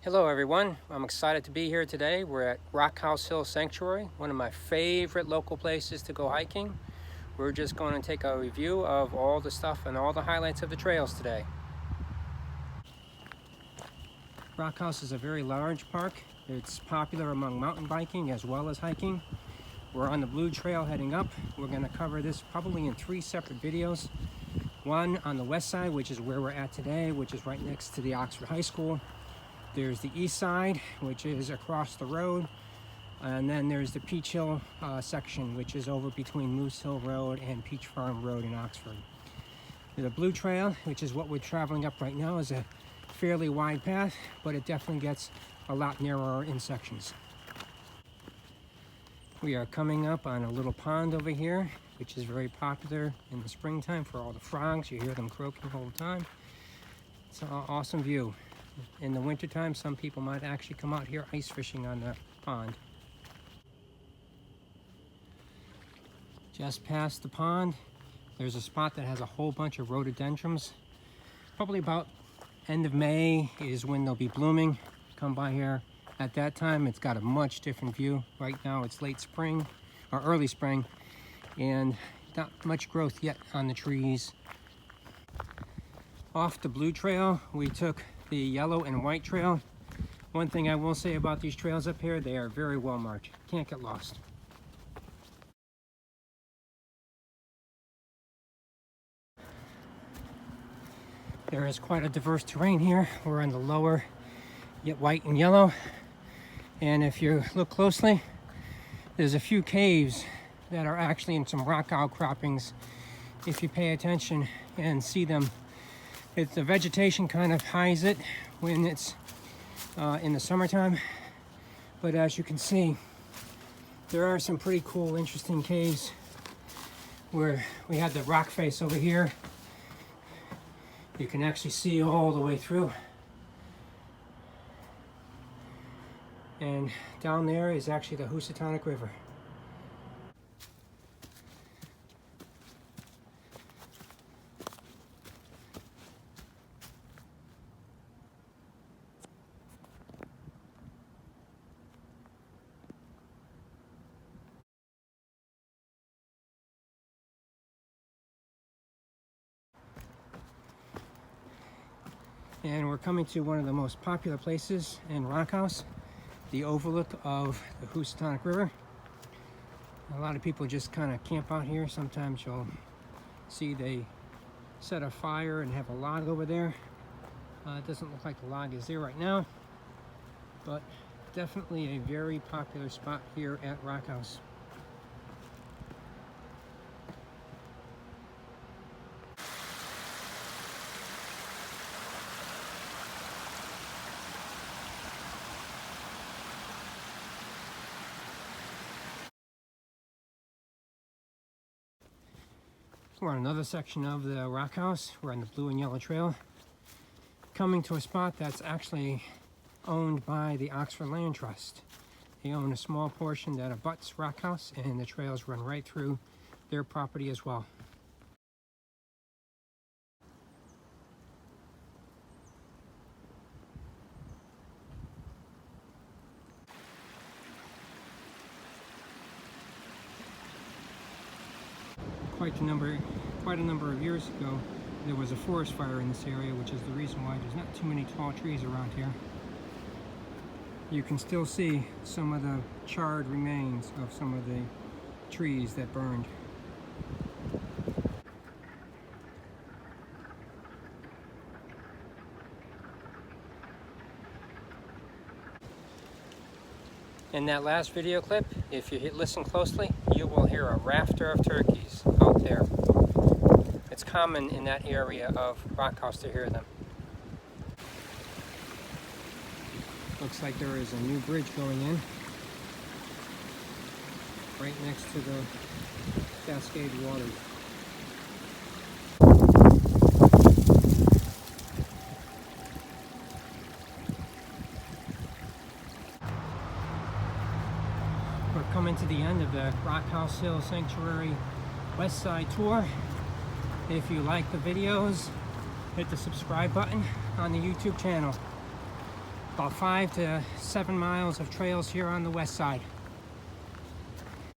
Hello everyone, I'm excited to be here today. We're at Rockhouse Hill Sanctuary, one of my favorite local places to go hiking. We're just going to take a review of all the stuff and all the highlights of the trails today. Rockhouse is a very large park. It's popular among mountain biking as well as hiking. We're on the Blue Trail heading up. We're going to cover this probably in 3 separate videos. One on the west side, which is where we're at today, which is right next to the Oxford High School. There's the east side, which is across the road, and then there's the Peach Hill section, which is over between Moose Hill Road and Peach Farm Road in Oxford. The Blue Trail, which is what we're traveling up right now, is a fairly wide path, but it definitely gets a lot narrower in sections. We are coming up on a little pond over here, which is very popular in the springtime for all the frogs. You hear them croaking all the time. It's an awesome view. In the wintertime, some people might actually come out here ice fishing on the pond. Just past the pond, there's a spot that has a whole bunch of rhododendrons. Probably about end of May is when they'll be blooming. Come by here at that time. It's got a much different view. Right now it's late spring or early spring and not much growth yet on the trees. Off the Blue Trail, we took the yellow and white trail. One thing I will say about these trails up here, they are very well marked. Can't get lost. There is quite a diverse terrain here. We're on the lower, yet white and yellow. And if you look closely, there's a few caves that are actually in some rock outcroppings. If you pay attention and see them, the vegetation kind of hides it when it's in the summertime, but as you can see, there are some pretty cool, interesting caves where we had the rock face over here. You can actually see all the way through, and down there is actually the Housatonic River. And we're coming to one of the most popular places in Rockhouse, the overlook of the Housatonic River. A lot of people just kind of camp out here. Sometimes you'll see they set a fire and have a log over there. It doesn't look like the log is there right now, but definitely a very popular spot here at Rockhouse. We're on another section of the Rockhouse. We're on the Blue and Yellow Trail, coming to a spot that's actually owned by the Oxford Land Trust. They own a small portion that abuts Rockhouse, and the trails run right through their property as well. Quite a number of years ago, there was a forest fire in this area, which is the reason why there's not too many tall trees around here. You can still see some of the charred remains of some of the trees that burned. In that last video clip, if you listen closely, you will hear a rafter of turkeys out there. It's common in that area of Rockhouse to hear them. Looks like there is a new bridge going in right next to the Cascade Waters. We're coming to the end of the Rockhouse Hill Sanctuary West Side Tour. If you like the videos, hit the subscribe button on the YouTube channel. About 5 to 7 miles of trails here on the west side.